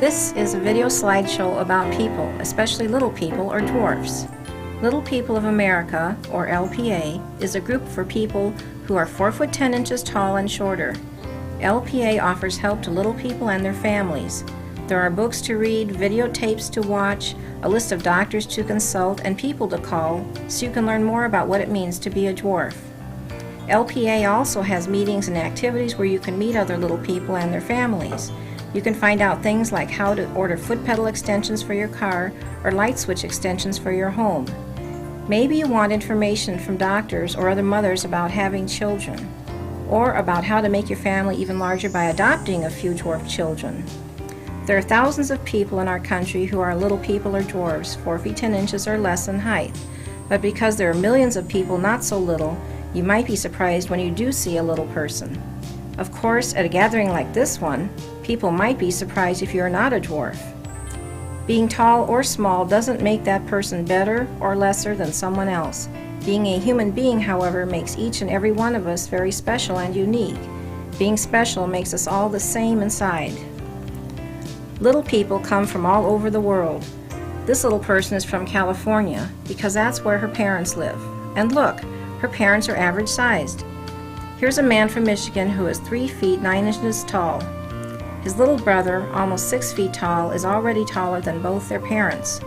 This is a video slideshow about people, especially little people or dwarfs. Little People of America, or LPA, is a group for people who are 4 foot 10 inches tall and shorter. LPA offers help to little people and their families. There are books to read, videotapes to watch, a list of doctors to consult, and people to call so you can learn more about what it means to be a dwarf. LPA also has meetings and activities where you can meet other little people and their families. You can find out things like how to order foot pedal extensions for your car or light switch extensions for your home. Maybe you want information from doctors or other mothers about having children, or about how to make your family even larger by adopting a few dwarf children. There are thousands of people in our country who are little people or dwarfs, 4 feet 10 inches or less in height. But because there are millions of people not so little, you might be surprised when you do see a little person. Of course, at a gathering like this one, people might be surprised if you're not a dwarf. Being tall or small doesn't make that person better or lesser than someone else. Being a human being, however, makes each and every one of us very special and unique. Being special makes us all the same inside. Little people come from all over the world. This little person is from California because that's where her parents live. And look, her parents are average sized. Here's a man from Michigan who is 3 feet 9 inches tall. His little brother, almost 6 feet tall, is already taller than both their parents.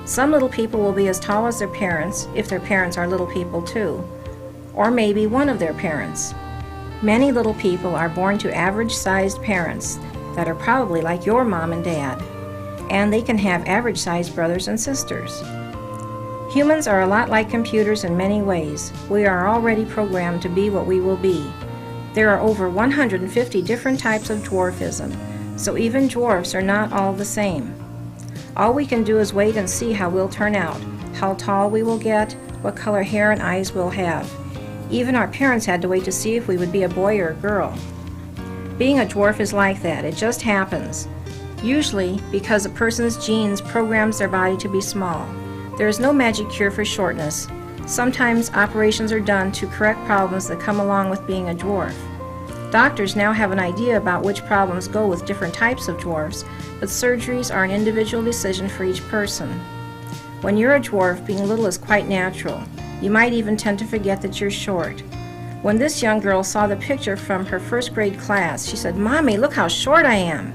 Some little people will be as tall as their parents, if their parents are little people too, or maybe one of their parents. Many little people are born to average-sized parents that are probably like your mom and dad, and they can have average-sized brothers and sisters. Humans are a lot like computers in many ways. We are already programmed to be what we will be. There are over 150 different types of dwarfism, so even dwarfs are not all the same. All we can do is wait and see how we'll turn out, how tall we will get, what color hair and eyes we'll have. Even our parents had to wait to see if we would be a boy or a girl. Being a dwarf is like that. It just happens. Usually because a person's genes programs their body to be small. There is no magic cure for shortness. Sometimes operations are done to correct problems that come along with being a dwarf. Doctors now have an idea about which problems go with different types of dwarfs, but surgeries are an individual decision for each person. When you're a dwarf, being little is quite natural. You might even tend to forget that you're short. When this young girl saw the picture from her first grade class, she said, "Mommy, look how short I am."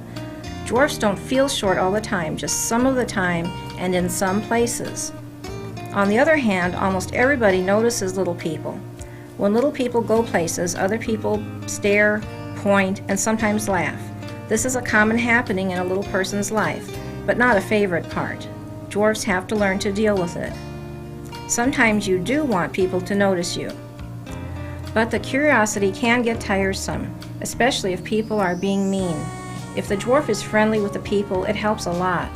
Dwarfs don't feel short all the time, just some of the time and in some places. On the other hand, almost everybody notices little people. When little people go places, other people stare, point, and sometimes laugh. This is a common happening in a little person's life, but not a favorite part. Dwarfs have to learn to deal with it. Sometimes you do want people to notice you. But the curiosity can get tiresome, especially if people are being mean. If the dwarf is friendly with the people, it helps a lot.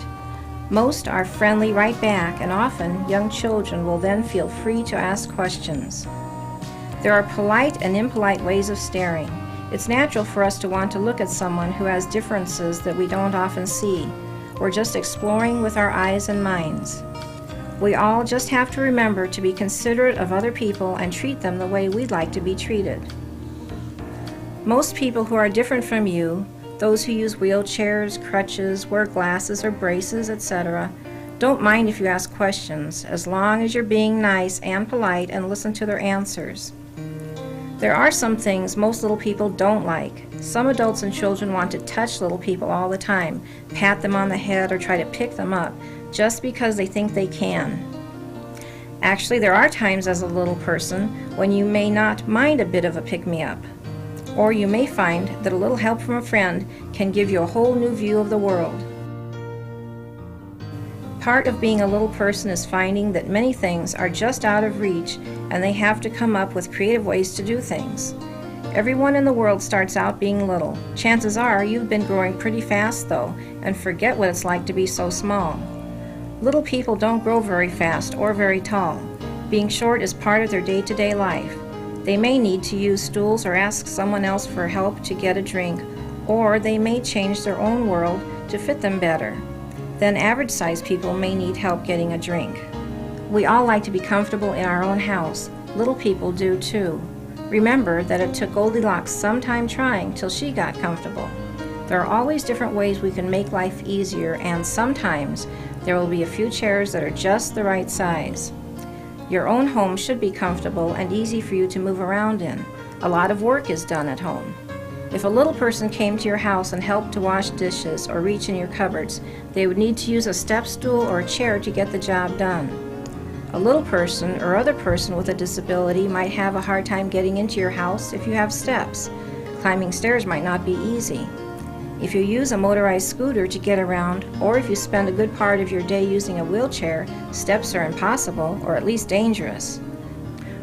Most are friendly right back, and often young children will then feel free to ask questions. There are polite and impolite ways of staring. It's natural for us to want to look at someone who has differences that we don't often see. We're just exploring with our eyes and minds. We all just have to remember to be considerate of other people and treat them the way we'd like to be treated. Most people who are different from you, those who use wheelchairs, crutches, wear glasses or braces, etc., don't mind if you ask questions, as long as you're being nice and polite and listen to their answers. There are some things most little people don't like. Some adults and children want to touch little people all the time, pat them on the head or try to pick them up, just because they think they can. Actually, there are times as a little person when you may not mind a bit of a pick-me-up. Or you may find that a little help from a friend can give you a whole new view of the world. Part of being a little person is finding that many things are just out of reach and they have to come up with creative ways to do things. Everyone in the world starts out being little. Chances are you've been growing pretty fast though and forget what it's like to be so small. Little people don't grow very fast or very tall. Being short is part of their day-to-day life. They may need to use stools or ask someone else for help to get a drink, or they may change their own world to fit them better. Then average-sized people may need help getting a drink. We all like to be comfortable in our own house. Little people do too. Remember that it took Goldilocks some time trying till she got comfortable. There are always different ways we can make life easier, and sometimes there will be a few chairs that are just the right size. Your own home should be comfortable and easy for you to move around in. A lot of work is done at home. If a little person came to your house and helped to wash dishes or reach in your cupboards, they would need to use a step stool or a chair to get the job done. A little person or other person with a disability might have a hard time getting into your house if you have steps. Climbing stairs might not be easy. If you use a motorized scooter to get around, or if you spend a good part of your day using a wheelchair, steps are impossible or at least dangerous.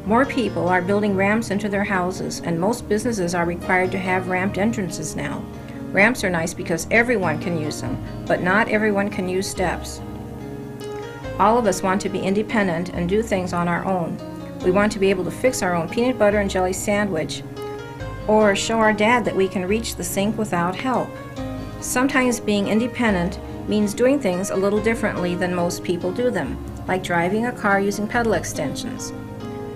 More people are building ramps into their houses, and most businesses are required to have ramped entrances now. Ramps are nice because everyone can use them, but not everyone can use steps. All of us want to be independent and do things on our own. We want to be able to fix our own peanut butter and jelly sandwich, or show our dad that we can reach the sink without help. Sometimes being independent means doing things a little differently than most people do them, like driving a car using pedal extensions.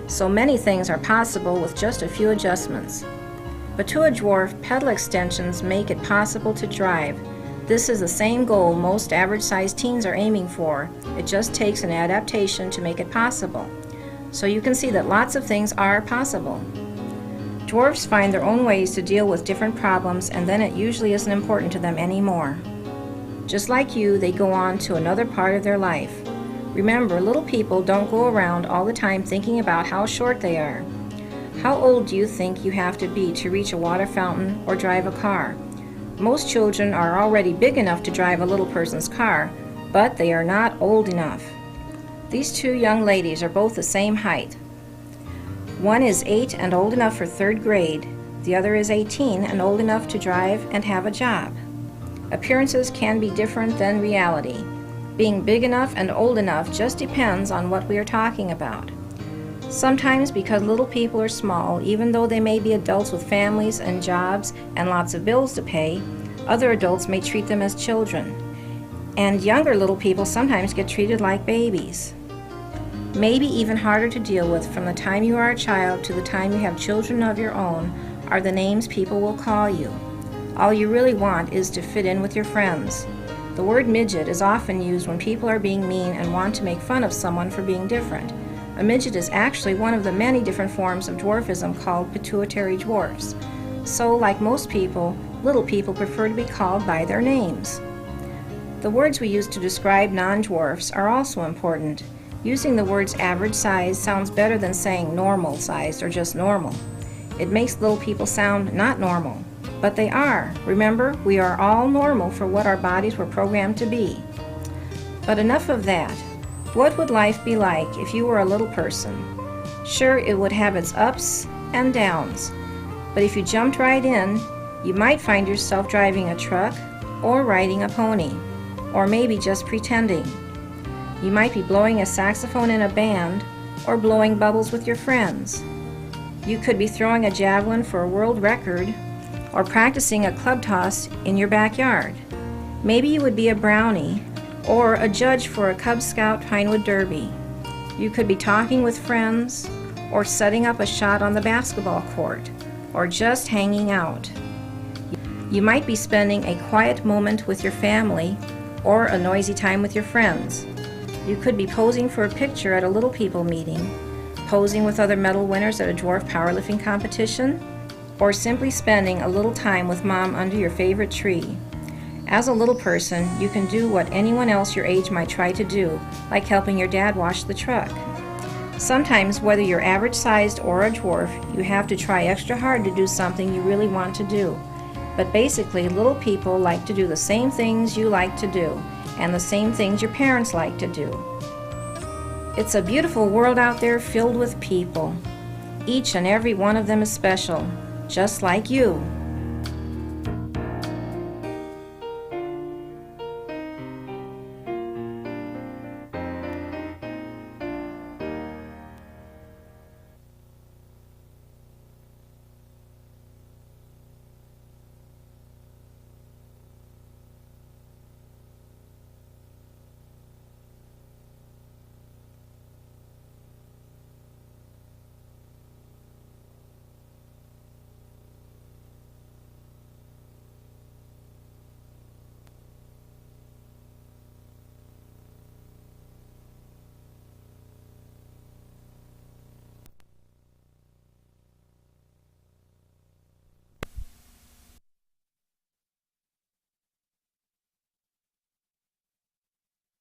So many things are possible with just a few adjustments. But to a dwarf, pedal extensions make it possible to drive. This is the same goal most average-sized teens are aiming for. It just takes an adaptation to make it possible. So you can see that lots of things are possible. Dwarfs find their own ways to deal with different problems, and then it usually isn't important to them anymore. Just like you, they go on to another part of their life. Remember, little people don't go around all the time thinking about how short they are. How old do you think you have to be to reach a water fountain or drive a car? Most children are already big enough to drive a little person's car, but they are not old enough. These two young ladies are both the same height. One is 8 and old enough for 3rd grade. The other is 18 and old enough to drive and have a job. Appearances can be different than reality. Being big enough and old enough just depends on what we are talking about. Sometimes because little people are small, even though they may be adults with families and jobs and lots of bills to pay, other adults may treat them as children. And younger little people sometimes get treated like babies. Maybe even harder to deal with from the time you are a child to the time you have children of your own are the names people will call you. All you really want is to fit in with your friends. The word midget is often used when people are being mean and want to make fun of someone for being different. A midget is actually one of the many different forms of dwarfism called pituitary dwarfs. So, like most people, little people prefer to be called by their names. The words we use to describe non-dwarfs are also important. Using the words average size sounds better than saying normal sized or just normal. It makes little people sound not normal. But they are. Remember, we are all normal for what our bodies were programmed to be. But enough of that. What would life be like if you were a little person? Sure, it would have its ups and downs. But if you jumped right in, you might find yourself driving a truck or riding a pony, or maybe just pretending. You might be blowing a saxophone in a band or blowing bubbles with your friends. You could be throwing a javelin for a world record or practicing a club toss in your backyard. Maybe you would be a brownie or a judge for a Cub Scout Pinewood Derby. You could be talking with friends or setting up a shot on the basketball court or just hanging out. You might be spending a quiet moment with your family or a noisy time with your friends. You could be posing for a picture at a Little People meeting, posing with other medal winners at a dwarf powerlifting competition, or simply spending a little time with Mom under your favorite tree. As a little person, you can do what anyone else your age might try to do, like helping your dad wash the truck. Sometimes, whether you're average-sized or a dwarf, you have to try extra hard to do something you really want to do. But basically, little people like to do the same things you like to do, and the same things your parents like to do. It's a beautiful world out there filled with people. Each and every one of them is special, just like you.